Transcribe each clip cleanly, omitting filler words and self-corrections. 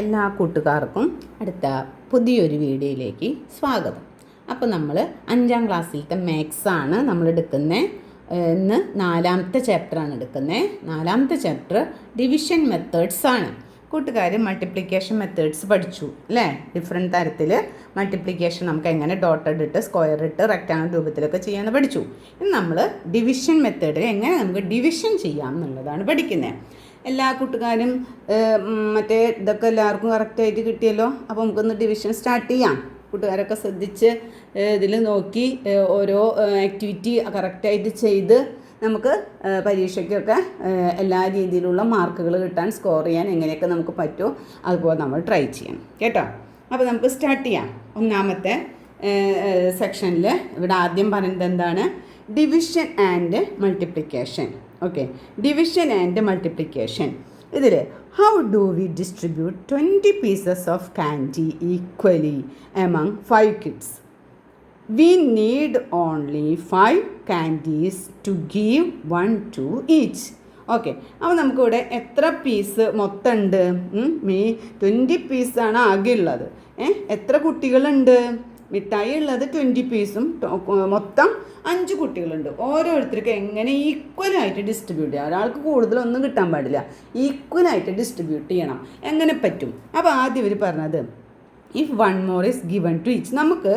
എല്ലാ കൂട്ടുകാർക്കും അടുത്ത പുതിയൊരു വീഡിയോയിലേക്ക് സ്വാഗതം. അപ്പോൾ നമ്മൾ 5ാം ക്ലാസ്സിലത്തെ മാത്സാണ് നമ്മൾ എടുക്കുന്നത്. ഇന്ന് 4ാമത്തെ ചാപ്റ്ററാണ് എടുക്കുന്നത്. 4ാമത്തെ ചാപ്റ്റർ ഡിവിഷൻ മെത്തേഡ്സ് ആണ്. കൂട്ടുകാർ മൾട്ടിപ്ലിക്കേഷൻ മെത്തേഡ്സ് പഠിച്ചു അല്ലേ? ഡിഫറെൻറ്റ് തരത്തിൽ മൾട്ടിപ്ലിക്കേഷൻ നമുക്ക് എങ്ങനെ ഡോട്ടഡ് ഇട്ട് സ്ക്വയർ ഇട്ട് റെക്റ്റാങ്കിൾ രൂപത്തിലൊക്കെ ചെയ്യാമെന്ന് പഠിച്ചു. ഇന്ന് നമ്മൾ ഡിവിഷൻ മെത്തേഡിൽ എങ്ങനെ നമുക്ക് ഡിവിഷൻ ചെയ്യാം എന്നുള്ളതാണ് പഠിക്കുന്നത്. എല്ലാ കൂട്ടുകാരും മറ്റേ ഇതൊക്കെ എല്ലാവർക്കും കറക്റ്റായിട്ട് കിട്ടിയല്ലോ. അപ്പോൾ നമുക്കൊന്ന് ഡിവിഷൻ സ്റ്റാർട്ട് ചെയ്യാം. കൂട്ടുകാരൊക്കെ ശ്രദ്ധിച്ച് ഇതിൽ നോക്കി ഓരോ ആക്ടിവിറ്റി കറക്റ്റായിട്ട് ചെയ്ത് നമുക്ക് പരീക്ഷയ്ക്കൊക്കെ എല്ലാ രീതിയിലുള്ള മാർക്കുകൾ കിട്ടാൻ സ്കോർ ചെയ്യാൻ എങ്ങനെയൊക്കെ നമുക്ക് പറ്റുമോ അതുപോലെ നമ്മൾ ട്രൈ ചെയ്യണം കേട്ടോ. അപ്പോൾ നമുക്ക് സ്റ്റാർട്ട് ചെയ്യാം. ഒന്നാമത്തെ സെക്ഷനിൽ ഇവിടെ ആദ്യം പറയുന്നത് എന്താണ്? Division and multiplication. Okay, division and multiplication. ഇതിൽ how do we distribute 20 pieces of candy equally among 5 kids? We need only 5 candies to give 1 to each. Okay, അപ്പോൾ നമുക്കിവിടെ എത്ര പീസ് മൊത്തം ഉണ്ട്? 20 പീസാണ് ആകെ ഉള്ളത്. എത്ര കുട്ടികളുണ്ട്? മിഠായി ഉള്ളത് 20 പീസും മൊത്തം 5 കുട്ടികളുണ്ട്. ഓരോരുത്തർക്ക് എങ്ങനെ ഈക്വലായിട്ട് ഡിസ്ട്രിബ്യൂട്ട് ചെയ്യാം. ഒരാൾക്ക് കൂടുതലൊന്നും കിട്ടാൻ പാടില്ല, ഈക്വലായിട്ട് ഡിസ്ട്രിബ്യൂട്ട് ചെയ്യണം. എങ്ങനെ പറ്റും? അപ്പോൾ ആദ്യം ഇവർ പറഞ്ഞത് if 1 more is given to each. നമുക്ക്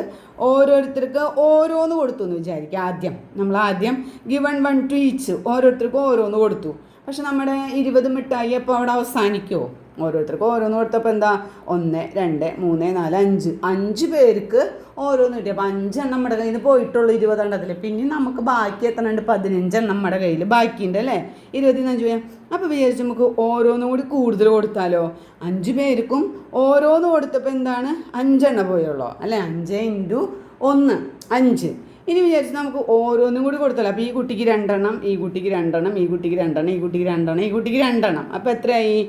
ഓരോരുത്തർക്ക് ഓരോന്ന് കൊടുത്തു എന്ന് വിചാരിക്കുക. നമ്മൾ ആദ്യം given 1 to each, ഓരോരുത്തർക്ക് ഓരോന്ന് കൊടുത്തു. പക്ഷെ നമ്മുടെ 20 മിഠായി അപ്പോൾ അവിടെ അവസാനിക്കുമോ? ഓരോരുത്തർക്ക് ഓരോന്ന് കൊടുത്തപ്പോൾ എന്താ? 1 2 3 4 5 പേർക്ക് ഓരോന്ന് കിട്ടി. അപ്പോൾ 5 എണ്ണം നമ്മുടെ കയ്യിൽ നിന്ന് പോയിട്ടുള്ളൂ 20 എണ്ണത്തിൽ. പിന്നെ നമുക്ക് ബാക്കി എത്ര ഉണ്ട്? 15 എണ്ണം നമ്മുടെ കയ്യിൽ ബാക്കിയുണ്ട് അല്ലേ? 25 ചെയ്യാം. അപ്പോൾ വിചാരിച്ചു നമുക്ക് ഓരോന്നും കൂടി കൂടുതൽ കൊടുത്താലോ? 5 പേർക്കും ഓരോന്ന് കൊടുത്തപ്പോൾ എന്താണ്? 5 എണ്ണം പോയുള്ളൂ അല്ലേ? 5 × 1 5. ഇനി വിചാരിച്ച് നമുക്ക് ഓരോന്നും കൂടി കൊടുത്തല്ലോ. അപ്പോൾ ഈ കുട്ടിക്ക് 2 എണ്ണം, ഈ കുട്ടിക്ക് 2 എണ്ണം, ഈ കുട്ടിക്ക് 2 എണ്ണം, ഈ കുട്ടിക്ക് 2 എണ്ണം, ഈ കുട്ടിക്ക് 2 എണ്ണം. അപ്പോൾ എത്രയായി?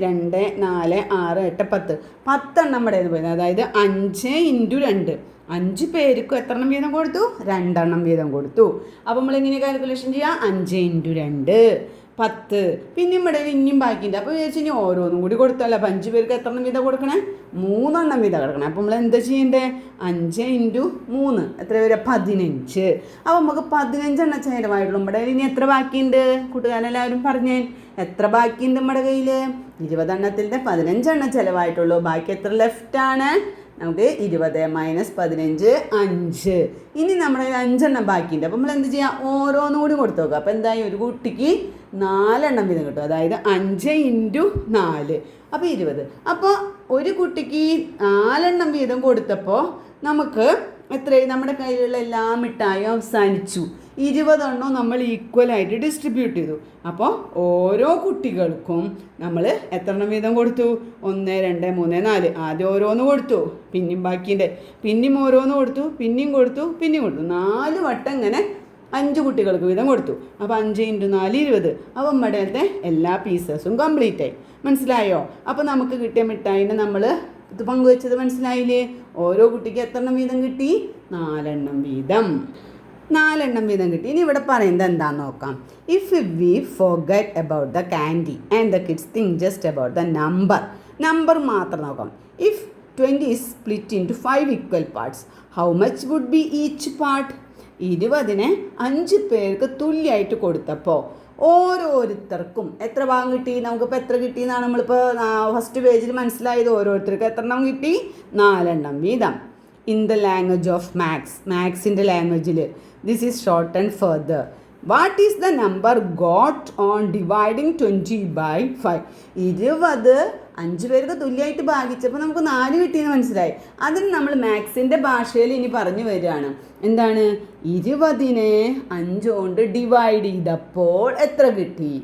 2 4 6 8 10 10 എണ്ണം നമ്മുടെ കയ്യിൽ പോയത്. അതായത് 5 × 2 5 പേർക്കും എത്ര എണ്ണം വീതം കൊടുത്തു? 2 എണ്ണം വീതം കൊടുത്തു. അപ്പോൾ നമ്മളിങ്ങനെ കാൽക്കുലേഷൻ ചെയ്യാം. 5 × 2 10. പിന്നെ ഇവിടെ ഇനിയും ബാക്കിയുണ്ട്. അപ്പോൾ വിചാരിച്ചു ഇനി ഓരോന്നും കൂടി കൊടുത്തല്ലോ. അപ്പോൾ 5 പേർക്ക് എത്ര എണ്ണം വീതം കൊടുക്കണേ? 3 എണ്ണം വീതം കൊടുക്കണം. അപ്പോൾ നമ്മൾ എന്താ ചെയ്യേണ്ടേ? 5 × 3 എത്ര വരെ? 15. അപ്പോൾ നമുക്ക് 15 എണ്ണം ചിലവായിട്ടുള്ളൂ. നമ്മുടെ കയ്യിൽ ഇനി എത്ര ബാക്കിയുണ്ട്? കൂട്ടുകാരെല്ലാവരും പറഞ്ഞേ, എത്ര ബാക്കിയുണ്ട് നമ്മുടെ കയ്യിൽ? 20 എണ്ണത്തിൻ്റെ 15 എണ്ണം ചിലവായിട്ടുള്ളൂ. ബാക്കി എത്ര ലെഫ്റ്റാണ്? നമുക്ക് 20 - 15 5. ഇനി നമ്മുടെ 5 എണ്ണം ബാക്കിയുണ്ട്. അപ്പോൾ നമ്മൾ എന്ത് ചെയ്യാം? ഓരോന്നും കൂടി കൊടുത്തു നോക്കുക. അപ്പോൾ എന്തായി? ഒരു കുട്ടിക്ക് 4 എണ്ണം വീതം കിട്ടും. അതായത് 5 × 4 അപ്പോൾ 20. അപ്പോൾ ഒരു കുട്ടിക്ക് 4 എണ്ണം വീതം കൊടുത്തപ്പോൾ നമുക്ക് എത്രയും നമ്മുടെ കയ്യിലുള്ള എല്ലാ മിഠായും അവസാനിച്ചു. 20 എണ്ണം നമ്മൾ ഈക്വലായിട്ട് ഡിസ്ട്രിബ്യൂട്ട് ചെയ്തു. അപ്പോൾ ഓരോ കുട്ടികൾക്കും നമ്മൾ എത്ര എണ്ണം വീതം കൊടുത്തു? 1 2 3 4. ആദ്യം ഓരോന്ന് കൊടുത്തു, പിന്നെയും ബാക്കിയുണ്ട്, പിന്നെയും ഓരോന്ന് കൊടുത്തു, പിന്നെയും കൊടുത്തു, പിന്നെയും കൊടുത്തു. 4 വട്ടം ഇങ്ങനെ 5 കുട്ടികൾക്ക് വീതം കൊടുത്തു. അപ്പോൾ 5 × 4 20. അപ്പോൾ നമ്മുടെത്തെ എല്ലാ പീസസും കംപ്ലീറ്റ് ആയി. മനസ്സിലായോ? അപ്പോൾ നമുക്ക് കിട്ടിയ മിഠായിനെ നമ്മൾ ഇത് പങ്കുവെച്ചത് മനസ്സിലായില്ലേ? ഓരോ കുട്ടിക്ക് എത്ര എണ്ണം വീതം കിട്ടി? 4 എണ്ണം വീതം. 4 എണ്ണം വീതം കിട്ടി. ഇനി ഇവിടെ പറയുന്നത് എന്താണെന്ന് നോക്കാം. If we forget about the candy and the kids think just about the number മാത്രം നോക്കാം. If 20 is split into 5 equal parts, how much would be each part? 20നെ 5 പേർക്ക് തുല്യമായിട്ട് കൊടുത്തപ്പോൾ ഓരോരുത്തർക്കും എത്ര ഭാഗം കിട്ടി? നമുക്കിപ്പോൾ എത്ര കിട്ടിയെന്നാണ് നമ്മളിപ്പോൾ ഫസ്റ്റ് പേജിൽ മനസ്സിലായത്. ഓരോരുത്തർക്ക് എത്ര എണ്ണം കിട്ടി? 4 എണ്ണം വീതം. ഇൻ ദ ലാംഗ്വേജ് ഓഫ് മാത്സിൻ്റെ ലാംഗ്വേജിൽ this is shortened further. What is the number got on dividing 20 by 5? 20 5 പേർക്ക് തുല്യമായിട്ട് ഭാഗിച്ചപ്പോൾ നമുക്ക് 4 കിട്ടിയെന്ന് മനസ്സിലായി. അതിന് നമ്മൾ മാത്സിൻ്റെ ഭാഷയിൽ ഇനി പറഞ്ഞു വരികയാണ്. എന്താണ്? 20നെ 5 കൊണ്ട് ഡിവൈഡ് ചെയ്തപ്പോൾ എത്ര കിട്ടി?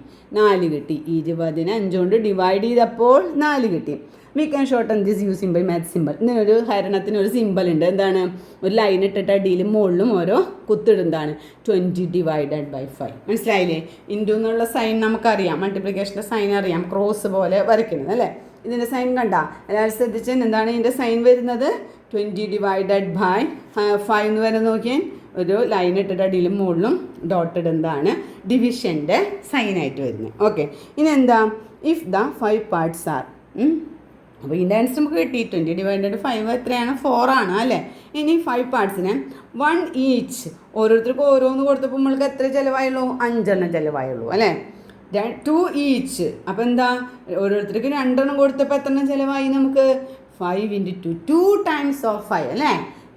4 കിട്ടി. 20നെ 5 കൊണ്ട് ഡിവൈഡ് ചെയ്തപ്പോൾ 4 കിട്ടി. We can shorten this using by maths simple. ഇതിനൊരു ഹരണത്തിനൊരു സിമ്പിൾ ഉണ്ട്. എന്താണ്? ഒരു ലൈൻ ഇട്ടിട്ട് അടിയിലും മുകളിലും ഓരോ കുത്തിടുന്നതാണ്. 20 / 5. മനസ്സിലായില്ലേ? ഇൻറ്റു എന്നുള്ള സൈൻ നമുക്കറിയാം, മൾട്ടിപ്ലിക്കേഷൻ്റെ സൈൻ അറിയാം, ക്രോസ് പോലെ വരയ്ക്കുന്നത് അല്ലേ? ഇതിൻ്റെ സൈൻ കണ്ട എല്ലാവരും ശ്രദ്ധിച്ചാൽ എന്താണ് ഇതിൻ്റെ സൈൻ വരുന്നത്? 20 / 5 എന്ന് വരെ നോക്കിയാൽ ഒരു ലൈൻ ഇട്ടിട്ട് അടിയിലും മുകളിലും ഡോട്ടഡ് എന്താണ്? ഡിവിഷൻ്റെ സൈനായിട്ട് വരുന്നത്. ഓക്കെ, ഇനി എന്താ? ഇഫ് ദ 5 parts are അപ്പോൾ ഇതിൻ്റെ ആൻസർ നമുക്ക് കിട്ടി 20 ഡിവൈഡഡ് 5 എത്രയാണ് 4 ആണ് അല്ലേ. ഇനി 5 പാർട്സിന് 1 ഈച്ച് ഓരോരുത്തർക്കും ഓരോന്ന് കൊടുത്തപ്പോൾ നമ്മൾക്ക് എത്ര ചിലവായുള്ളൂ 5 ചിലവായുള്ളൂ അല്ലേ. 2 ഈച്ച് അപ്പോൾ എന്താ ഓരോരുത്തർക്ക് 2 കൊടുത്തപ്പോൾ എത്ര ചിലവായി നമുക്ക് 5 × 2 2 ടൈംസ് ഓഫ് 5 അല്ലേ.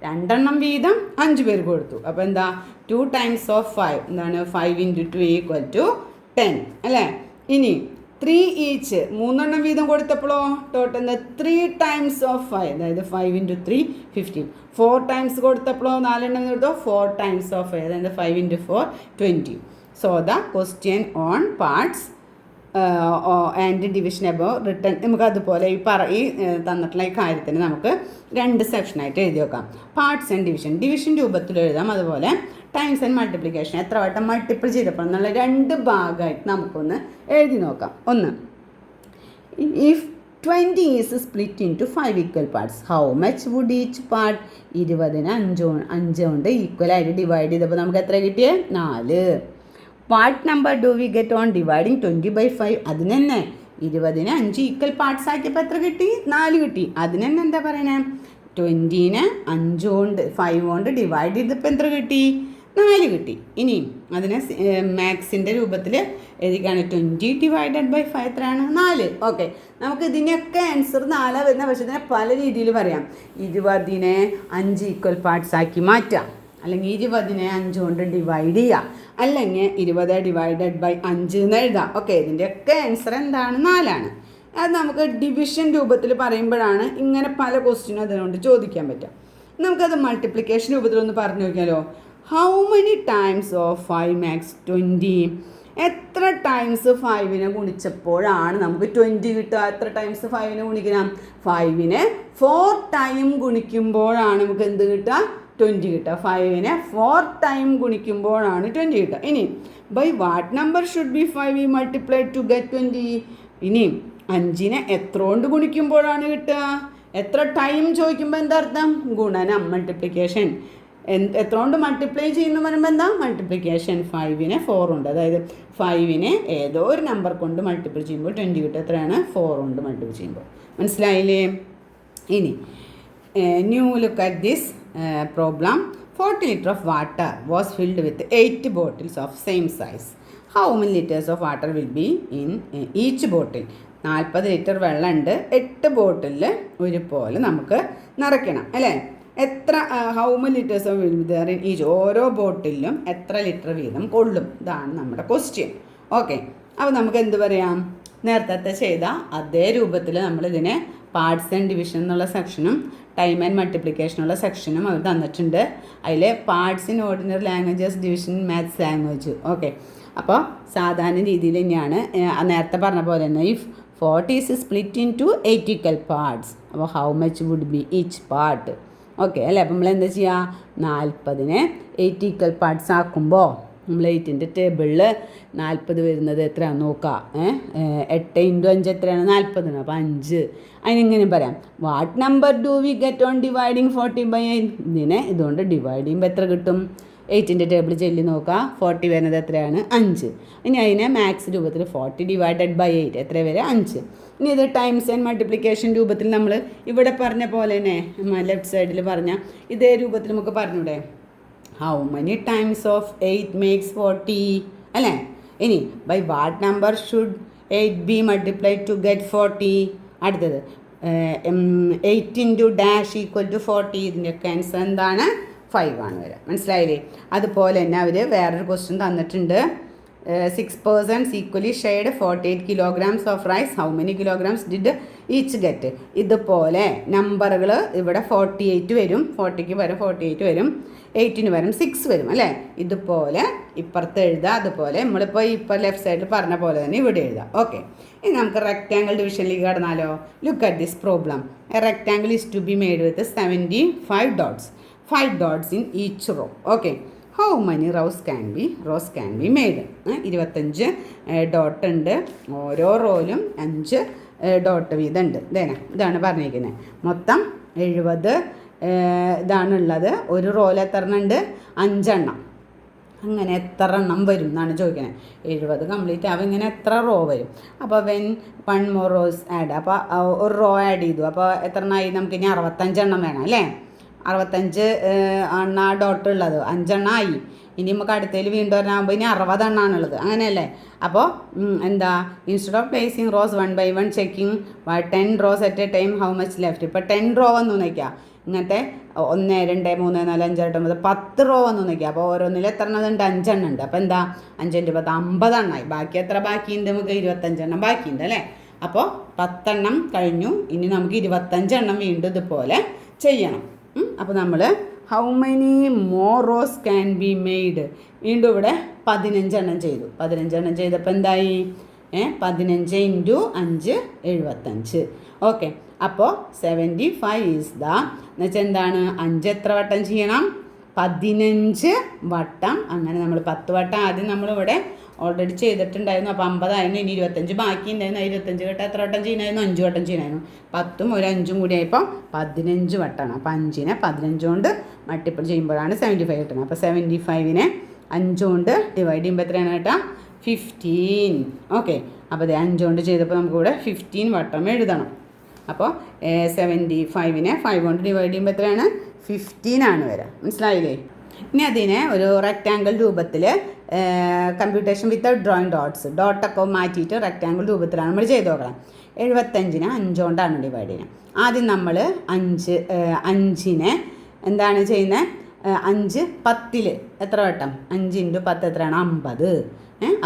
2 വീതം 5 പേർക്ക് കൊടുത്തു. അപ്പോൾ എന്താ 2 ടൈംസ് ഓഫ് 5 എന്താണ് 5 × 2 = 10 അല്ലേ. ഇനി 3 ഈച്ച് 3 വീതം കൊടുത്തപ്പോഴോ ടോട്ടൽ 3 ടൈംസ് ഓഫ് 5 അതായത് 5 × 3 15. 4 ടൈംസ് കൊടുത്തപ്പോഴോ 4 കൊടുത്തോ 4 ടൈംസ് ഓഫ് 5 അതായത് 5 × 4 20. So the question on parts and division above return നമുക്ക് അതുപോലെ ഈ തന്നിട്ടുള്ള ഈ കാര്യത്തിന് നമുക്ക് 2 സെക്ഷനായിട്ട് എഴുതി വെക്കാം. പാർട്സ് ആൻഡ് ഡിവിഷൻ രൂപത്തിൽ എഴുതാം. അതുപോലെ ടൈംസ് ആൻഡ് മൾട്ടിപ്ലിക്കേഷൻ എത്ര വട്ടം മൾട്ടിപ്പിൾ ചെയ്തപ്പോൾ എന്നുള്ള 2 ഭാഗമായിട്ട് നമുക്കൊന്ന് എഴുതി നോക്കാം. ഒന്ന്, if 20 is split into 5 equal parts how much would each part 20നെ 5 കൊണ്ട് ഈക്വലായിട്ട് ഡിവൈഡ് ചെയ്തപ്പോൾ നമുക്ക് എത്ര കിട്ടിയേ 4. Part number do we get on dividing 20/5 അതിന് തന്നെ 20നെ 5 ഈക്വൽ പാർട്സ് ആക്കിയപ്പോൾ എത്ര കിട്ടി 4 കിട്ടി. അതിന് തന്നെ എന്താ പറയണേ 20നെ 5 കൊണ്ട് ഡിവൈഡ് ചെയ്തപ്പോൾ എത്ര കിട്ടി 4 കിട്ടി. ഇനി അതിനെ മാത്സിൻ്റെ രൂപത്തിൽ എഴുതിക്കാണ് 20 ഡിവൈഡഡ് ബൈ 5 എത്രയാണ് 4. ഓക്കെ, നമുക്ക് ഇതിനൊക്കെ ആൻസർ 4 വരുന്ന പക്ഷേ ഇതിനെ പല രീതിയിൽ പറയാം. 20നെ 5 ഈക്വൽ പാർട്സ് ആക്കി മാറ്റാം, അല്ലെങ്കിൽ 20നെ 5 കൊണ്ട് ഡിവൈഡ് ചെയ്യുക, അല്ലെങ്കിൽ 20 ഡിവൈഡഡ് ബൈ 5 എന്ന് എഴുതാം. ഓക്കെ, ഇതിൻ്റെയൊക്കെ ആൻസർ എന്താണ് 4 ആണ്. അത് നമുക്ക് ഡിവിഷൻ രൂപത്തിൽ പറയുമ്പോഴാണ് ഇങ്ങനെ പല ക്വസ്റ്റ്യനും അതുകൊണ്ട് ചോദിക്കാൻ പറ്റുക. നമുക്കത് മൾട്ടിപ്ലിക്കേഷൻ രൂപത്തിലൊന്ന് പറഞ്ഞു നോക്കിയാലോ. How many times of 5 makes 20? എത്ര ടൈംസ് 5നെ ഗുണിച്ചപ്പോഴാണ് നമുക്ക് 20 കിട്ടുക? എത്ര ടൈംസ് 5നെ ഗുണിക്കണം? 5നെ 4 ടൈം ഗുണിക്കുമ്പോഴാണ് നമുക്ക് എന്ത് കിട്ടുക 20 കിട്ടുക. 5നെ 4 ടൈം ഗുണിക്കുമ്പോഴാണ് 20 കിട്ടുക. ഇനി by what number should be 5 multiplied to get 20? ഇനി 5നെ എത്ര കൊണ്ട് ഗുണിക്കുമ്പോഴാണ് കിട്ടുക? എത്ര ടൈം ചോദിക്കുമ്പോൾ എന്താ അർത്ഥം? ഗുണനം, മൾട്ടിപ്ലിക്കേഷൻ. എത്ര കൊണ്ട് മൾട്ടിപ്ലൈ ചെയ്യുന്നു പറയുമ്പോൾ എന്താ മൾട്ടിപ്ലിക്കേഷൻ. 5നെ 4 ഉണ്ട്, അതായത് 5നെ ഏതോ ഒരു നമ്പർ കൊണ്ട് മൾട്ടിപ്പിൾ ചെയ്യുമ്പോൾ 20 കിട്ടും. എത്രയാണ് 4 കൊണ്ട് മൾട്ടിപ്പിൾ ചെയ്യുമ്പോൾ. മനസ്സിലായില്ലേ? ഇനി new look at this problem. 40 liters of water was filled with 8 bottles of same size. How many liters of water will be in each bottle? 40 litre വെള്ളമുണ്ട്, 8 ബോട്ടിലിൽ ഒരുപോലെ നമുക്ക് നിറയ്ക്കണം അല്ലേ. എത്ര how many litres of will be there in each? ഓരോ ബോട്ടിലും എത്ര ലിറ്റർ വീതം കൊള്ളും? ഇതാണ് നമ്മുടെ ക്വസ്റ്റ്യൻ. ഓക്കെ, അപ്പോൾ നമുക്ക് എന്ത് പറയാം? നേരത്തെ ചെയ്ത അതേ രൂപത്തിൽ നമ്മളിതിനെ പാർട്സ് ആൻഡ് ഡിവിഷൻ എന്നുള്ള സെക്ഷനും ടൈം ആൻഡ് മൾട്ടിപ്ലിക്കേഷനുള്ള സെക്ഷനും അവർ തന്നിട്ടുണ്ട്. അതിൽ parts in ordinary languages, division maths language. Okay, അപ്പോൾ സാധാരണ രീതിയിൽ തന്നെയാണ് നേരത്തെ പറഞ്ഞ പോലെ തന്നെ. If 40 is split into 8 equal parts, അപ്പോൾ how much would be each part? Okay അല്ലേ. അപ്പോൾ നമ്മൾ എന്താ ചെയ്യുക? 40നെ 8 ഈക്വൽ പാർട്സ് ആക്കുമ്പോൾ നമ്മൾ 8ൻ്റെ ടേബിളിൽ 40 വരുന്നത് എത്രയാണ് നോക്കാം. 8 × 5 എത്രയാണ്? 40. അപ്പോൾ 5. അതിനെങ്ങനെ പറയാം? What number do we get on dividing 40/8? ഇതിനെ ഇതുകൊണ്ട് ഡിവൈഡ് ചെയ്യുമ്പോൾ എത്ര കിട്ടും? 8ൻ്റെ ടേബിൾ ചെല്ലി നോക്കുക. 40 വരുന്നത് എത്രയാണ്? 5. ഇനി അതിനെ മാത്സ് രൂപത്തിൽ 40 ഡിവൈഡഡ് ബൈ 8 എത്ര വരെ? 5. ഇനി ഇത് ടൈംസ് ആൻഡ് മൾട്ടിപ്ലിക്കേഷൻ രൂപത്തിൽ നമ്മൾ ഇവിടെ പറഞ്ഞ പോലെ തന്നെ ലെഫ്റ്റ് സൈഡിൽ പറഞ്ഞ ഇതേ രൂപത്തിൽ നമുക്ക് പറഞ്ഞൂടെ? How many times of 8 makes 40 അല്ലേ. ഇനി by what number should 8 be multiplied to get 40? അടുത്തത് 8 × ഡാഷ് ഈക്വൽ ടു 40. ഇതിൻ്റെയൊക്കെ ആൻസർ എന്താണ്? 5 ആണ് വരിക. മനസ്സിലായില്ലേ? അതുപോലെ തന്നെ അവർ വേറൊരു ക്വസ്റ്റ്യൻ തന്നിട്ടുണ്ട്. 6 persons equally shared 48 kilograms of rice. How many kilograms did each get? ഇതുപോലെ നമ്പറുകൾ ഇവിടെ 48 വരും, 40ക്ക് പകരം 48 വരും, 8ന് പകരം 6 വരും അല്ലേ. ഇതുപോലെ ഇപ്പുറത്ത് എഴുതുക. അതുപോലെ നമ്മളിപ്പോൾ ഇപ്പോൾ ലെഫ്റ്റ് സൈഡിൽ പറഞ്ഞ പോലെ തന്നെ ഇവിടെ എഴുതാം. ഓക്കെ, ഇനി നമുക്ക് റെക്റ്റാങ്കിൾ ഡിവിഷനിലേക്ക് കടന്നാലോ. Look at this problem. A rectangle is to be made with 75 dots, 5 dots in each row. Okay, how many rows can be made? 25 dot ഉണ്ട്, ഓരോ റോയിലും 5 ഡോട്ട് വീതം ഉണ്ട്. ഇതാണ് പറഞ്ഞിരിക്കുന്നത്. മൊത്തം 70 ഇതാണുള്ളത്. ഒരു റോയിൽ എത്ര എണ്ണം ഉണ്ട്? 5 എണ്ണം. അങ്ങനെ എത്ര എണ്ണം വരും എന്നാണ് ചോദിക്കുന്നത്. 70 കംപ്ലീറ്റ് ആവും, ഇങ്ങനെ എത്ര റോ വരും. അപ്പോൾ വെൻ 1 more rows ആഡ്, അപ്പോൾ ഒരു റോ ആഡ് ചെയ്തു, അപ്പോൾ എത്ര എണ്ണമായി? നമുക്ക് ഇനി 65 എണ്ണം വേണം അല്ലേ. 65 എണ്ണ ഡോട്ട് ഉള്ളത് 5 എണ്ണം ആയി. ഇനി നമുക്ക് അടുത്തതിൽ വീണ്ടും വരാനാകുമ്പോൾ ഇനി 60 എണ്ണമാണുള്ളത്, അങ്ങനെയല്ലേ. അപ്പോൾ എന്താ, instead of placing rose 1 by 1 checking 10 rows at a time how much left. ഇപ്പോൾ 10 റോ വന്നു നോക്കിയാൽ ഇങ്ങനത്തെ 1 2 3 4 5 6 9 10 റോ വന്നു നോക്കിയാൽ അപ്പോൾ ഓരോന്നിൽ എത്ര എണ്ണം ഉണ്ട്? 5 എണ്ണം ഉണ്ട്. അപ്പോൾ എന്താ 5 × 10 50 എണ്ണമായി. ബാക്കി എത്ര ബാക്കിയുണ്ട്? നമുക്ക് 25 എണ്ണം ബാക്കിയുണ്ട് അല്ലേ. അപ്പോൾ 10 എണ്ണം കഴിഞ്ഞു. ഇനി നമുക്ക് 25 എണ്ണം വീണ്ടും ഇതുപോലെ ചെയ്യണം. അപ്പോൾ നമ്മൾ how many more rose can be made, വീണ്ടും ഇവിടെ 15 എണ്ണം ചെയ്തു. 15 എണ്ണം ചെയ്തപ്പോൾ എന്തായി? 15 × 5 75. ഓക്കെ, അപ്പോൾ 75 ഈസ് ദ, എന്നുവെച്ചാൽ എന്താണ്, 5 എത്ര വട്ടം ചെയ്യണം? 15 വട്ടം. അങ്ങനെ നമ്മൾ 10 വട്ടം ആദ്യം നമ്മളിവിടെ ഓൾറെഡി ചെയ്തിട്ടുണ്ടായിരുന്നു. അപ്പോൾ 50 ആയിരുന്നു. ഇനി 25 ബാക്കി ഉണ്ടായിരുന്നു. 25 വട്ടം എത്ര വട്ടം ചെയ്യണമായിരുന്നു? 5 വട്ടം ചെയ്യണമായിരുന്നു. 10ഉം ഒരു 5ഉം കൂടി ആയപ്പോൾ 15 വട്ടമാണ്. അപ്പോൾ 5നെ 15 കൊണ്ട് മൾട്ടിപ്പിൾ ചെയ്യുമ്പോഴാണ് 75 കിട്ടുന്നത്. അപ്പോൾ 75നെ 5 കൊണ്ട് ഡിവൈഡ് ചെയ്യുമ്പോൾ എത്രയാണ് കേട്ടോ? 15. ഓക്കെ, അപ്പോൾ അത് 5 കൊണ്ട് ചെയ്തപ്പോൾ നമുക്കിവിടെ 15 വട്ടം എഴുതണം. അപ്പോൾ 75നെ 5 കൊണ്ട് ഡിവൈഡ് ചെയ്യുമ്പോൾ എത്രയാണ്? 15 ആണ് വരിക. മനസ്സിലായില്ലേ? ഇനി അതിനെ ഒരു റെക്റ്റാങ്കിൾ രൂപത്തിൽ കമ്പ്യൂട്ടേഷൻ വിത്ത് ഡ്രോയിങ് ഡോട്ടൊക്കെ മാറ്റിയിട്ട് റെക്റ്റാങ്കിൾ രൂപത്തിലാണ് നമ്മൾ ചെയ്ത് നോക്കണം. 75നെ 5 കൊണ്ടാണ് ഡിവൈഡ് ചെയ്യുന്നത്. ആദ്യം നമ്മൾ 5നെ എന്താണ് ചെയ്യുന്നത്? 5 10ൽ എത്ര വട്ടം? 5 × 10 എത്രയാണ്? 50.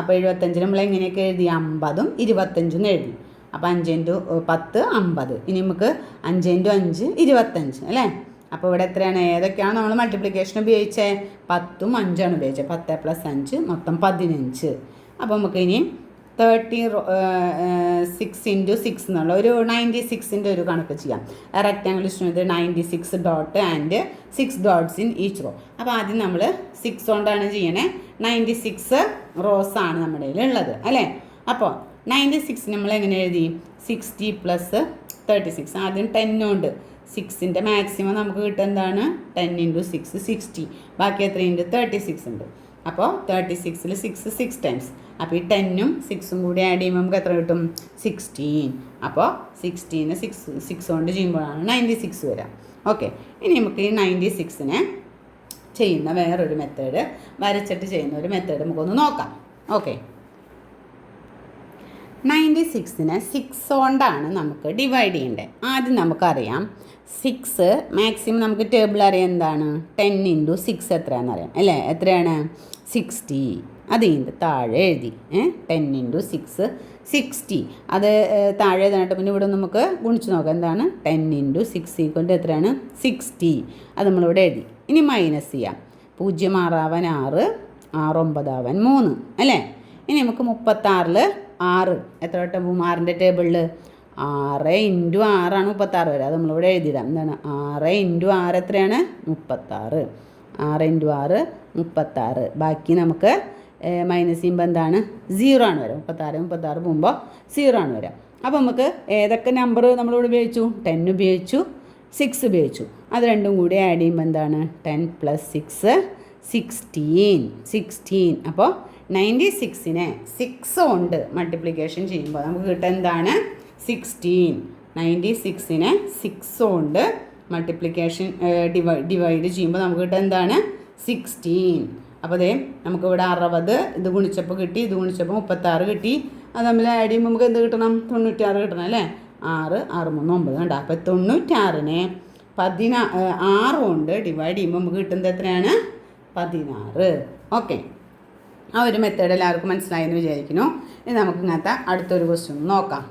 അപ്പോൾ 75 നമ്മൾ എങ്ങനെയൊക്കെ എഴുതി? 50ഉം 25ഉം എഴുതി. അപ്പോൾ 5 × 10 50. ഇനി നമുക്ക് 5 × 5 25 അല്ലേ. അപ്പോൾ ഇവിടെ എത്രയാണ്? ഏതൊക്കെയാണ് നമ്മൾ മൾട്ടിപ്ലിക്കേഷൻ ഉപയോഗിച്ചത്? 10ഉം 5ആണ് ഉപയോഗിച്ചത്. 10 + 5 മൊത്തം 15. അപ്പോൾ നമുക്ക് ഇനി 6 × 6 എന്നുള്ള ഒരു 96ൻ്റെ ഒരു കണക്ക് ചെയ്യാം. റെക്റ്റാങ്കിൾ ഇഷ്ടം 96 dot and 6 dots in each raw. അപ്പോൾ ആദ്യം നമ്മൾ 6 കൊണ്ടാണ് ചെയ്യണേ. 96 റോസ് ആണ് നമ്മുടെ ഉള്ളത് അല്ലേ. അപ്പോൾ 96 നമ്മൾ എങ്ങനെ എഴുതി? 60 + 36. ആദ്യം 10 കൊണ്ട് 6ൻ്റെ മാക്സിമം നമുക്ക് കിട്ടുക എന്താണ്? 10 × 6 60. ബാക്കി എത്രയുണ്ട്? 36 ഉണ്ട്. അപ്പോൾ 36ൽ 6 ടൈംസ്. അപ്പോൾ ഈ 10ഉം 6ഉം കൂടി ആഡ് ചെയ്യുമ്പോൾ നമുക്ക് എത്ര കിട്ടും? 16. അപ്പോൾ 16നെ 6 കൊണ്ട് ചെയ്യുമ്പോഴാണ് 96 വരിക. ഓക്കെ, ഇനി നമുക്ക് ഈ 96നെ ചെയ്യുന്ന വേറൊരു മെത്തേഡ്, വരച്ചിട്ട് ചെയ്യുന്ന ഒരു മെത്തേഡ് നമുക്കൊന്ന് നോക്കാം. ഓക്കെ, 96നെ 6 കൊണ്ടാണ് നമുക്ക് ഡിവൈഡ് ചെയ്യേണ്ടത്. ആദ്യം നമുക്കറിയാം 6 മാക്സിമം നമുക്ക് ടേബിൾ അറിയാം എന്താണ്? 10 × 6 എത്രയാണെന്ന് അറിയാം അല്ലേ. എത്രയാണ്? 60. അതിൻ്റെ താഴെ എഴുതി 10 × 6 60. അത് താഴെ എഴുതാനായിട്ട് പിന്നെ ഇവിടെ നമുക്ക് ഗുണിച്ച് നോക്കാം. എന്താണ്? 10 × 6 = എത്രയാണ്? 60. അത് നമ്മളിവിടെ എഴുതി. ഇനി മൈനസ് ചെയ്യാം. 0 6 ആവാൻ 6, 6 9 ആവാൻ 3 അല്ലേ. ഇനി നമുക്ക് 36ൽ 6 എത്ര വട്ടം പോവും? 6ൻ്റെ ടേബിളിൽ 6 × 6 ആണ് 36 വരെ. അത് നമ്മളിവിടെ എഴുതിയിടാം. എന്താണ്? 6 × 6 എത്രയാണ്? 36. 6 × 6 36. ബാക്കി നമുക്ക് മൈനസ് ചെയ്യുമ്പോൾ എന്താണ്? 0 ആണ് വരിക. 36 പോകുമ്പോൾ 0 ആണ് വരിക. അപ്പോൾ നമുക്ക് ഏതൊക്കെ നമ്പർ നമ്മളിവിടെ ഉപയോഗിച്ചു? 10 ഉപയോഗിച്ചു, 6 ഉപയോഗിച്ചു. അത് രണ്ടും കൂടി ആഡ് ചെയ്യുമ്പോൾ എന്താണ്? 10 + 6 16. അപ്പോൾ 96നെ 6 കൊണ്ട് മൾട്ടിപ്ലിക്കേഷൻ ചെയ്യുമ്പോൾ നമുക്ക് കിട്ടുക എന്താണ്? 16. 96നെ 6 കൊണ്ട് മൾട്ടിപ്ലിക്കേഷൻ ഡിവൈഡ് ചെയ്യുമ്പോൾ നമുക്ക് കിട്ടുക എന്താണ്? 16. അപ്പോൾ അതേ നമുക്കിവിടെ 60 ഇത് ഗുണിച്ചപ്പോൾ കിട്ടി, ഇത് ഗുണിച്ചപ്പോൾ 36 കിട്ടി. അത് നമ്മൾ ആഡ് ചെയ്യുമ്പോൾ നമുക്ക് എന്ത് കിട്ടണം? 96 കിട്ടണം അല്ലേ. 6 6 3 9 കണ്ടോ. അപ്പോൾ 96നെ 6 കൊണ്ട് ഡിവൈഡ് ചെയ്യുമ്പോൾ നമുക്ക് കിട്ടുന്നത് എത്രയാണ്? 16. ഓക്കെ, ആ ഒരു മെത്തേഡ് എല്ലാവർക്കും മനസ്സിലായെന്ന് വിചാരിക്കുന്നു. ഇനി നമുക്ക് ഇങ്ങനത്തെ അടുത്തൊരു ക്വസ്റ്റ്യൻ നോക്കാം.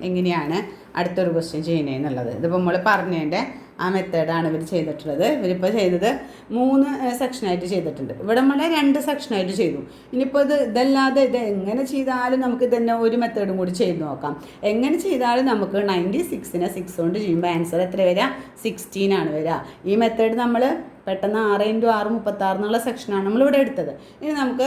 എങ്ങനെയാണ് അടുത്തൊരു ക്വസ്റ്റ്യൻ ചെയ്യുന്നതെന്നുള്ളത്. ഇതിപ്പോൾ നമ്മൾ പറഞ്ഞതിൻ്റെ ആ മെത്തേഡാണ് ഇവർ ചെയ്തിട്ടുള്ളത്. ഇവരിപ്പോൾ ചെയ്തത് 3 സെക്ഷനായിട്ട് ചെയ്തിട്ടുണ്ട്. ഇവിടെ നമ്മൾ 2 സെക്ഷനായിട്ട് ചെയ്തു. ഇനിയിപ്പോൾ ഇതല്ലാതെ ഇത് എങ്ങനെ ചെയ്താലും നമുക്ക് തന്നെ ഒരു മെത്തേഡും കൂടി ചെയ്ത് നോക്കാം. എങ്ങനെ ചെയ്താലും നമുക്ക് 96നെ 6 കൊണ്ട് ചെയ്യുമ്പോൾ ആൻസർ എത്ര വരിക? 16 ആണ് വരിക. ഈ മെത്തേഡ് നമ്മൾ പെട്ടെന്ന് 6 × 6 36 എന്നുള്ള സെക്ഷനാണ് നമ്മളിവിടെ എടുത്തത്. ഇനി നമുക്ക്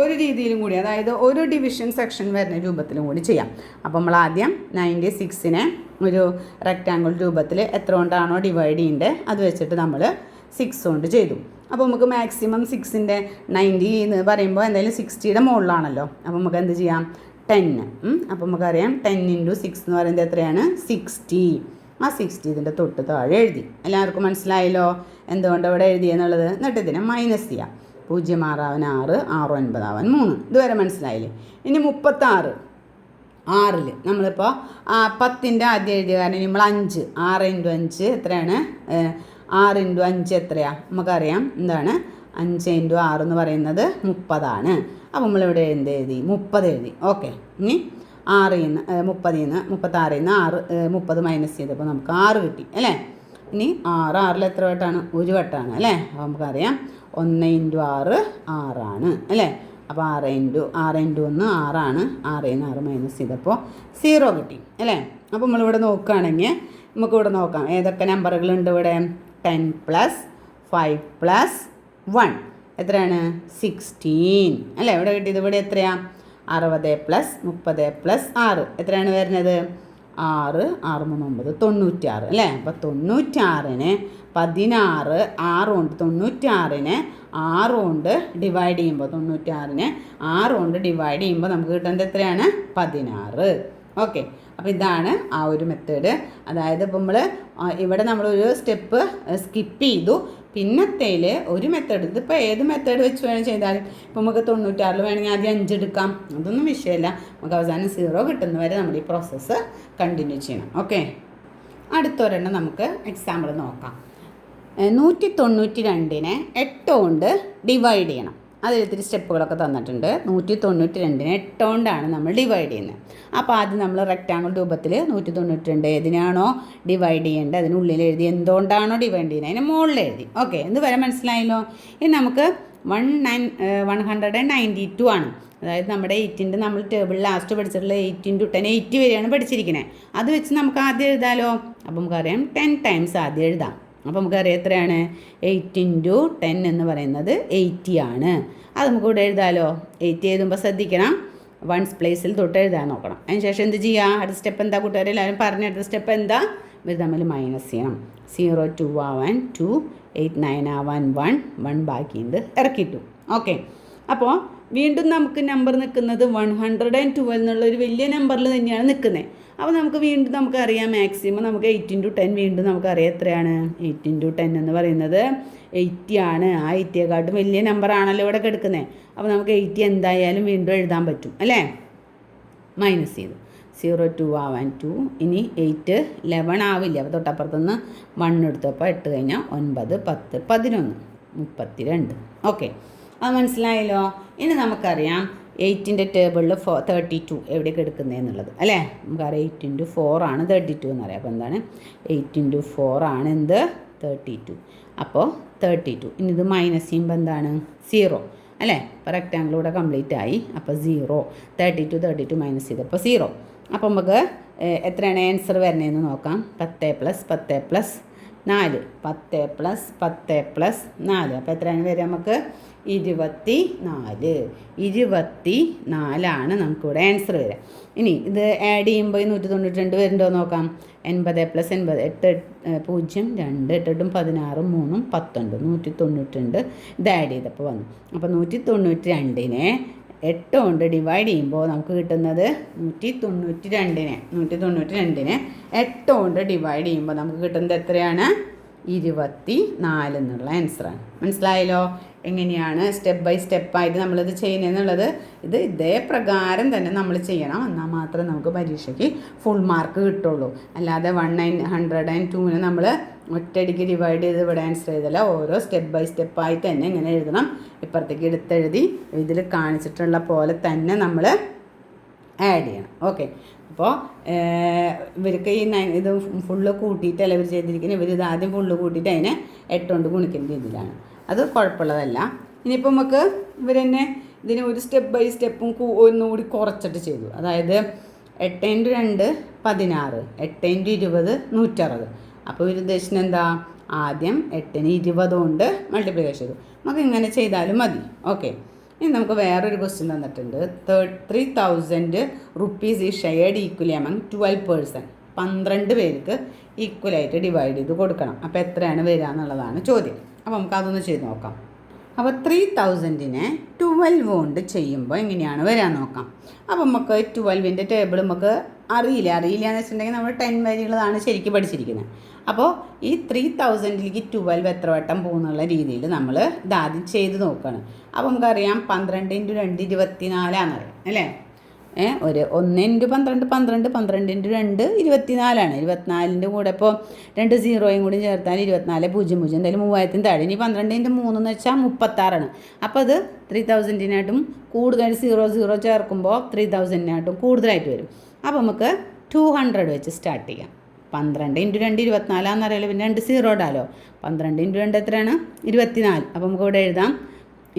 ഒരു രീതിയിലും കൂടി, അതായത് ഒരു ഡിവിഷൻ സെക്ഷൻ വരുന്ന രൂപത്തിലും കൂടി ചെയ്യാം. അപ്പോൾ നമ്മൾ ആദ്യം 96നെ ഒരു റെക്റ്റാങ്കിൾ രൂപത്തിൽ എത്ര കൊണ്ടാണോ ഡിവൈഡ് ചെയ്യേണ്ടത് അത് വെച്ചിട്ട് നമ്മൾ 6 കൊണ്ട് ചെയ്തു. അപ്പോൾ നമുക്ക് മാക്സിമം 6ൻ്റെ 90 എന്ന് പറയുമ്പോൾ എന്തായാലും 60യുടെ മുകളിലാണല്ലോ. അപ്പോൾ നമുക്ക് എന്ത് ചെയ്യാം, 10. അപ്പോൾ നമുക്കറിയാം 10 × 6 എന്ന് പറയുന്നത് എത്രയാണ്, 60. ആ 60 ഇതിൻ്റെ തൊട്ട് താഴെ എഴുതി. എല്ലാവർക്കും മനസ്സിലായല്ലോ എന്തുകൊണ്ട് ഇവിടെ എഴുതിയെന്നുള്ളത്. എന്നിട്ട് ഇതിനെ മൈനസ് ചെയ്യാം. 0 6 ആവാൻ 6, 6 9 ആവാൻ 3. ഇതുവരെ മനസ്സിലായില്ലേ? ഇനി 36 6ൽ നമ്മളിപ്പോൾ 10ൻ്റെ ആദ്യം എഴുതിയ കാരണം നമ്മൾ 5 6 × 5 എത്രയാണ്, 6 × 5 എത്രയാണ് നമുക്കറിയാം. എന്താണ് 5 × 6 എന്ന് പറയുന്നത് 30 അപ്പോൾ നമ്മളിവിടെ എന്ത് എഴുതി, 30 എഴുതി. ഓക്കെ, ഇനി 6ൽ നിന്ന് 30ൽ നിന്ന് 36ൽ നിന്ന് 30 മൈനസ് ചെയ്തപ്പോൾ നമുക്ക് 6 കിട്ടി അല്ലേ. ഇനി 6 എത്ര വട്ടമാണ്, ഒരു വട്ടമാണ് അല്ലേ. അപ്പോൾ നമുക്കറിയാം 1 × 6 6 അല്ലേ. അപ്പോൾ 6 × 1 6 6ൽ നിന്ന് 6 മൈനസ് ചെയ്തപ്പോൾ 0 കിട്ടി അല്ലേ. അപ്പോൾ നമ്മളിവിടെ നോക്കുകയാണെങ്കിൽ നമുക്കിവിടെ നോക്കാം ഏതൊക്കെ നമ്പറുകളുണ്ട് ഇവിടെ. 10 + 5 + 1 എത്രയാണ്, 16 അല്ലേ. ഇവിടെ കിട്ടിയത് ഇവിടെ എത്രയാണ്, 60 + 30 + 6 എത്രയാണ് വരുന്നത്, 6 6 3 9 96 അല്ലേ. അപ്പോൾ 96നെ 16 6 കൊണ്ട് 96നെ 6 കൊണ്ട് ഡിവൈഡ് ചെയ്യുമ്പോൾ 96നെ 6 കൊണ്ട് ഡിവൈഡ് ചെയ്യുമ്പോൾ നമുക്ക് കിട്ടുന്നത് എത്രയാണ്, 16. ഓക്കെ, അപ്പോൾ ഇതാണ് ആ ഒരു മെത്തേഡ്. അതായത് ഇപ്പോൾ ഇവിടെ നമ്മളൊരു സ്റ്റെപ്പ് സ്കിപ്പ് ചെയ്തു. പിന്നത്തേൽ ഒരു മെത്തേഡ്, ഇതിപ്പോൾ ഏത് മെത്തേഡ് വെച്ച് വേണം ചെയ്താലും. ഇപ്പോൾ നമുക്ക് 96 വേണമെങ്കിൽ ആദ്യം 5 എടുക്കാം, അതൊന്നും വിഷയമല്ല. നമുക്ക് അവസാനം 0 കിട്ടുന്നവരെ നമ്മൾ ഈ പ്രോസസ്സ് കണ്ടിന്യൂ ചെയ്യണം. ഓക്കെ, അടുത്തൊരെണ്ണം നമുക്ക് എക്സാമ്പിൾ നോക്കാം. 192നെ 8 കൊണ്ട് ഡിവൈഡ് ചെയ്യണം. അതിൽ ഇത്തിരി സ്റ്റെപ്പുകളൊക്കെ തന്നിട്ടുണ്ട്. 192നെ 8 കൊണ്ടാണ് നമ്മൾ ഡിവൈഡ് ചെയ്യുന്നത്. അപ്പോൾ ആദ്യം നമ്മൾ റെക്റ്റാങ്കിൾ രൂപത്തിൽ 192 ഏതിനാണോ ഡിവൈഡ് ചെയ്യേണ്ടത് അതിനുള്ളിൽ എഴുതി, എന്തുകൊണ്ടാണോ ഡിവൈഡ് ചെയ്യുന്നത് അതിന് മുകളിൽ എഴുതി. ഓക്കെ, ഇത് വരെ മനസ്സിലായല്ലോ. ഇനി നമുക്ക് 192 ആണ്. അതായത് നമ്മുടെ 8ൻ്റെ നമ്മൾ ടേബിളിൽ ലാസ്റ്റ് പഠിച്ചിട്ടുള്ള 8 × 10 80 വരെയാണ് പഠിച്ചിരിക്കുന്നത്. അത് വെച്ച് നമുക്ക് ആദ്യം എഴുതാമല്ലോ. അപ്പോൾ നമുക്കറിയാം 10 ടൈംസ് ആദ്യം എഴുതാം. അപ്പോൾ നമുക്കറിയാം എത്രയാണ്, 8 × 10 എന്ന് പറയുന്നത് 80 ആണ്. അത് നമുക്ക് ഇവിടെ എഴുതാമല്ലോ. 80 എഴുതുമ്പോൾ ശ്രദ്ധിക്കണം, 1s പ്ലേസിൽ തൊട്ട് എഴുതാൻ നോക്കണം. അതിന് ശേഷം എന്ത് ചെയ്യുക, അടുത്ത സ്റ്റെപ്പ് എന്താ കൂട്ടുകാരെ എല്ലാവരും പറഞ്ഞെടുത്ത സ്റ്റെപ്പ് എന്താ, ഇവർ തമ്മിൽ മൈനസ് ചെയ്യണം. 0 2 ആവാൻ 2, 8 9 ആവാൻ 1 1 ബാക്കിയുണ്ട് ഇറക്കിയിട്ടു. ഓക്കെ, അപ്പോൾ വീണ്ടും നമുക്ക് നമ്പർ നിൽക്കുന്നത് 112 എന്നുള്ളൊരു വലിയ നമ്പറിൽ തന്നെയാണ് നിൽക്കുന്നത്. അപ്പോൾ നമുക്ക് വീണ്ടും നമുക്കറിയാം മാക്സിമം നമുക്ക് 8 × 10 വീണ്ടും നമുക്കറിയാം എത്രയാണ്, 8 × 10 എന്ന് പറയുന്നത് 80 ആണ്. ആ 80യെക്കാട്ടും വലിയ നമ്പറാണല്ലോ ഇവിടെ കിടക്കുന്നത്. അപ്പോൾ നമുക്ക് 80 എന്തായാലും വീണ്ടും എഴുതാൻ പറ്റും അല്ലേ. മൈനസ് ചെയ്തു 0 2 ആവാൻ 2. ഇനി 8 11 ആവില്ല. അപ്പോൾ തൊട്ടപ്പുറത്തുനിന്ന് 1 എടുത്തപ്പോൾ 8 കഴിഞ്ഞാൽ 9 10 11 32. ഓക്കെ, അത് മനസ്സിലായല്ലോ. ഇനി നമുക്കറിയാം 8ൻ്റെ ടേബിളിൽ 32 എവിടെയൊക്കെ എടുക്കുന്നതെന്നുള്ളത് അല്ലേ. നമുക്കറിയാം 8 × 4 ആണ് 32 എന്നറിയാം. അപ്പോൾ എന്താണ് 8 × 4 ആണ് എന്ത് 32. അപ്പോൾ 32. ഇനി ഇത് മൈനസ് ചെയ്യുമ്പോൾ എന്താണ് 0 അല്ലേ. ഇപ്പോൾ റെക്റ്റാങ്കിളൂടെ കംപ്ലീറ്റ് ആയി. അപ്പോൾ 0 32 മൈനസ് ചെയ്തപ്പോൾ 0. അപ്പോൾ നമുക്ക് എത്രയാണ് ആൻസർ വരുന്നതെന്ന് നോക്കാം. 10 + 10 + 4 10 + 10 + 4 അപ്പോൾ എത്രയാണ് വരിക നമുക്ക് 24 നമുക്കിവിടെ ആൻസർ വരിക. ഇനി ഇത് ആഡ് ചെയ്യുമ്പോൾ 192 വരുന്നുണ്ടോ നോക്കാം. 80 + 80 8 0 2 8 16 3 19 192 ഇത് ആഡ് ചെയ്തപ്പോൾ വന്നു. അപ്പോൾ 192നെ 8 കൊണ്ട് ഡിവൈഡ് ചെയ്യുമ്പോൾ നമുക്ക് കിട്ടുന്നത് 192നെ 8 കൊണ്ട് ഡിവൈഡ് ചെയ്യുമ്പോൾ നമുക്ക് കിട്ടുന്നത് എത്രയാണ് 24 എന്നുള്ള ആൻസറാണ്. മനസ്സിലായല്ലോ എങ്ങനെയാണ് സ്റ്റെപ്പ് ബൈ സ്റ്റെപ്പായിട്ട് നമ്മളിത് ചെയ്യുന്നതെന്നുള്ളത്. ഇത് ഇതേ പ്രകാരം തന്നെ നമ്മൾ ചെയ്യണം, എന്നാൽ മാത്രമേ നമുക്ക് പരീക്ഷയ്ക്ക് ഫുൾ മാർക്ക് കിട്ടുള്ളൂ. അല്ലാതെ 102നെ നമ്മൾ ഒറ്റയടിക്ക് ഡിവൈഡ് ചെയ്ത് ഇവിടെ ആൻസർ ചെയ്തല്ല. ഓരോ സ്റ്റെപ്പ് ബൈ സ്റ്റെപ്പായിട്ട് തന്നെ ഇങ്ങനെ എഴുതണം. ഇപ്പുറത്തേക്ക് എടുത്തെഴുതി ഇതിൽ കാണിച്ചിട്ടുള്ള പോലെ തന്നെ നമ്മൾ ആഡ് ചെയ്യണം. ഓക്കെ, അപ്പോൾ ഇവർക്ക് ഈ ഇത് ഫുള്ള് കൂട്ടിയിട്ടല്ല ഇവർ ചെയ്തിരിക്കുന്നത്. ഇവരിത് ആദ്യം ഫുള്ള് കൂട്ടിയിട്ട് അതിനെ 8 കൊണ്ട് ഗുണിക്കുന്ന രീതിയിലാണ്. അത് കുഴപ്പമുള്ളതല്ല. ഇനിയിപ്പോൾ നമുക്ക് ഇവർ തന്നെ ഇതിന് ഒരു സ്റ്റെപ്പ് ബൈ സ്റ്റെപ്പും ഒന്നുകൂടി കുറച്ചിട്ട് ചെയ്തു. അതായത് 8 × 2 16 8 × 20 160. അപ്പോൾ ഇവർ ഉദ്ദേശിക്കുന്നത് എന്താ, ആദ്യം 8നെ 20 കൊണ്ട് മൾട്ടിപ്ലിക്കേഷൻ ചെയ്തു. നമുക്ക് ഇങ്ങനെ ചെയ്താലും മതി. ഓക്കെ, ഇനി നമുക്ക് വേറൊരു ക്വസ്റ്റ്യൻ തന്നിട്ടുണ്ട്. 3000 rupees is shared equally among 12 person. 12 പേർക്ക് ഈക്വലായിട്ട് ഡിവൈഡ് ചെയ്ത് കൊടുക്കണം. അപ്പോൾ എത്രയാണ് വരിക എന്നുള്ളതാണ് ചോദ്യം. അപ്പോൾ നമുക്ക് അതൊന്ന് ചെയ്ത് നോക്കാം. അപ്പോൾ 3000-നെ 12 കൊണ്ട് ചെയ്യുമ്പോൾ എങ്ങനെയാണ് വരാൻ നോക്കാം. അപ്പോൾ നമുക്ക് 12-ൻ്റെ ടേബിൾ നമുക്ക് അറിയില്ല എന്ന് വെച്ചിട്ടുണ്ടെങ്കിൽ നമ്മൾ 10 വരെയുള്ളതാണ് ശരിക്കും പഠിച്ചിരിക്കുന്നത്. അപ്പോൾ ഈ 3000-ലേക്ക് 12 എത്ര വട്ടം പോകുന്നുള്ള രീതിയിൽ നമ്മൾ ഇതാദ്യം ചെയ്ത് നോക്കുകയാണ്. അപ്പോൾ നമുക്കറിയാം 12 × 2 24 അല്ലേ. ഒരു 1 × 12 12 12 × 2 24 24-ൻ്റെ കൂടെ ഇപ്പോൾ 2 സീറോയും കൂടി ചേർത്താൽ 24 0 0 എന്തായാലും 3000 താഴെ. ഇനി 12 × 3 എന്ന് വെച്ചാൽ 36. അപ്പോൾ അത് 3000-നായിട്ടും കൂടുതൽ 0 ചേർക്കുമ്പോൾ 3000-നായിട്ടും കൂടുതലായിട്ട് വരും. അപ്പോൾ നമുക്ക് 200 വെച്ച് സ്റ്റാർട്ട് ചെയ്യാം. 12 × 2 24 അറിയാലോ, പിന്നെ 2 സീറോ ഇടാലോ. 12 × 2 എത്രയാണ്? 24. അപ്പോൾ നമുക്ക് ഇവിടെ എഴുതാം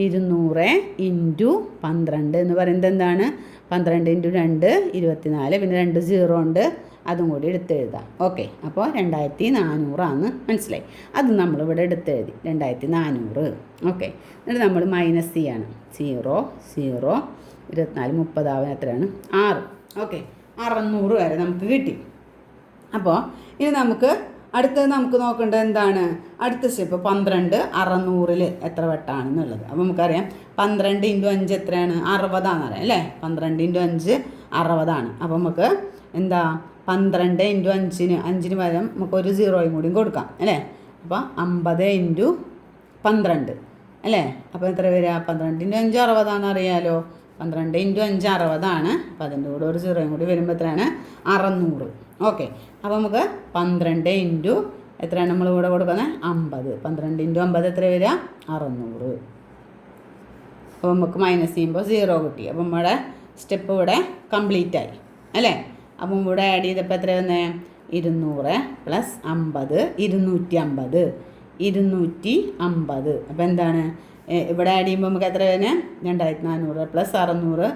200 × 12 എന്ന് പറയുന്നത് എന്താണ്? 12 × 2 24, പിന്നെ 2 സീറോ ഉണ്ട്, അതും കൂടി എടുത്തെഴുതാം. ഓക്കെ, അപ്പോൾ 2400 മനസ്സിലായി. അത് നമ്മളിവിടെ എടുത്തെഴുതി 2400. ഓക്കെ, എന്നിട്ട് നമ്മൾ മൈനസ് ചെയ്യാണ്. 0 0 24 30 എത്രയാണ്? 6. ഓക്കെ, 600 വരെ നമുക്ക് കിട്ടി. അപ്പോൾ ഇനി നമുക്ക് അടുത്തത് നമുക്ക് നോക്കേണ്ടത് എന്താണ്? അടുത്ത സ്റ്റെപ്പ് 12 600-ൽ എത്ര വട്ടമാണെന്നുള്ളത്. അപ്പോൾ നമുക്കറിയാം 12 × 5 എത്രയാണ്? 60 അറിയാം അല്ലേ. 12 × 5 60. അപ്പോൾ നമുക്ക് എന്താ 12 × 5-ന് പകരം നമുക്കൊരു സീറോയും കൂടിയും കൊടുക്കാം അല്ലേ. അപ്പോൾ 50 × 12 അല്ലേ. അപ്പോൾ എത്ര വരിക? 12 × 5 60 അറിയാലോ. 12 × 5 60. അപ്പോൾ അതിൻ്റെ കൂടെ ഒരു സീറോയും കൂടി വരുമ്പോൾ എത്രയാണ്? 600. ഓക്കെ, അപ്പോൾ നമുക്ക് 12 × എത്രയാണ് നമ്മൾ ഇവിടെ കൊടുക്കുന്നത്? 50. 12 × 50 എത്ര വരിക? 600. അപ്പോൾ നമുക്ക് മൈനസ് ചെയ്യുമ്പോൾ 0 കിട്ടി. അപ്പം നമ്മുടെ സ്റ്റെപ്പ് ഇവിടെ കംപ്ലീറ്റ് ആയി അല്ലേ. അപ്പം ഇവിടെ ആഡ് ചെയ്തപ്പോൾ എത്ര വന്നേ? 200 + 50 250 250. അപ്പോൾ എന്താണ് ഇവിടെ ആഡ് ചെയ്യുമ്പോൾ നമുക്ക് എത്ര വരുന്നത്? 2400 + 600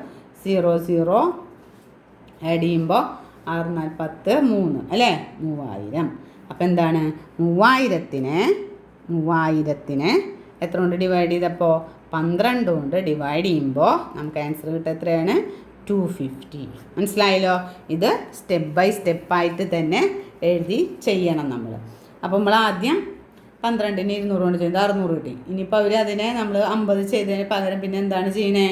0 0 ആഡ് ചെയ്യുമ്പോൾ 6 4 3 അല്ലേ, 3000. അപ്പോൾ എന്താണ് 3000-നെ എത്ര കൊണ്ട് ഡിവൈഡ് ചെയ്തപ്പോൾ? 12 കൊണ്ട് ഡിവൈഡ് ചെയ്യുമ്പോൾ നമുക്ക് ആൻസർ കിട്ടുക എത്രയാണ്? 250. മനസ്സിലായല്ലോ. ഇത് സ്റ്റെപ്പ് ബൈ സ്റ്റെപ്പായിട്ട് തന്നെ എഴുതി ചെയ്യണം നമ്മൾ. അപ്പോൾ നമ്മൾ ആദ്യം 12-ന് 200 കൊണ്ട് ചെയ്ത് 600 കിട്ടി. ഇനിയിപ്പോൾ അവർ അതിനെ നമ്മൾ 50 ചെയ്തതിന് പകരം പിന്നെ എന്താണ് ചെയ്യണേ?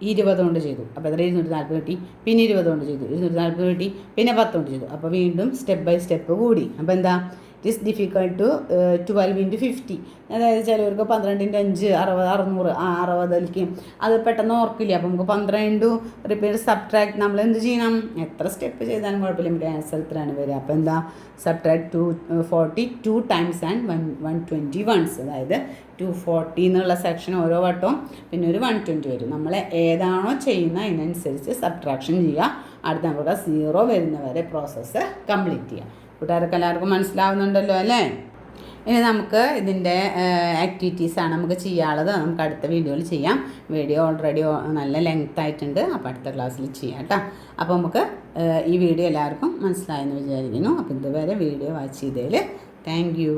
20 കൊണ്ട് ചെയ്തു. അപ്പോൾ എത്ര? 240 കിട്ടി. പിന്നെ 20 കൊണ്ട് ചെയ്തു, 240 കിട്ടി. പിന്നെ 10 കൊണ്ട് ചെയ്തു. അപ്പോൾ വീണ്ടും സ്റ്റെപ്പ് ബൈ സ്റ്റെപ്പ് കൂടി. അപ്പോൾ എന്താ? It is difficult to 12 × 50. അതായത് ചിലവർക്ക് 12 × 5 60 600 60-ലേക്ക് അത് പെട്ടെന്ന് ഓർക്കില്ല. അപ്പോൾ നമുക്ക് 12 റിപ്പീറ്റ് സബ്ട്രാക്ട് നമ്മൾ എന്ത് ചെയ്യണം? എത്ര സ്റ്റെപ്പ് ചെയ്താലും കുഴപ്പമില്ല, നമുക്ക് ആൻസർ എത്രയാണ് വരിക? അപ്പോൾ എന്താ? Subtract 240 2 times and 120 once. അതായത് 240 എന്നുള്ള സെക്ഷൻ ഓരോ വട്ടവും പിന്നെ ഒരു 120 വരും. നമ്മൾ ഏതാണോ ചെയ്യുന്നത് അതിനനുസരിച്ച് സബ്ട്രാക്ഷൻ ചെയ്യുക. അടുത്ത നമുക്ക് 0 വരുന്നവരെ പ്രോസസ്സ് കംപ്ലീറ്റ് ചെയ്യുക. കൂട്ടുകാർക്ക് എല്ലാവർക്കും മനസ്സിലാവുന്നുണ്ടല്ലോ അല്ലേ. ഇനി നമുക്ക് ഇതിൻ്റെ ആക്ടിവിറ്റീസാണ് നമുക്ക് ചെയ്യാനുള്ളത്. നമുക്ക് അടുത്ത വീഡിയോയിൽ ചെയ്യാം. വീഡിയോ ഓൾറെഡി നല്ല ലെങ്ത് ആയിട്ടുണ്ട്. അപ്പോൾ അടുത്ത ക്ലാസ്സിൽ ചെയ്യാം കേട്ടോ. അപ്പോൾ നമുക്ക് ഈ വീഡിയോ എല്ലാവർക്കും മനസ്സിലായെന്ന് വിചാരിക്കുന്നു. അപ്പോൾ ഇതുവരെ വീഡിയോ വാച്ച് ചെയ്തതിൽ താങ്ക് യു.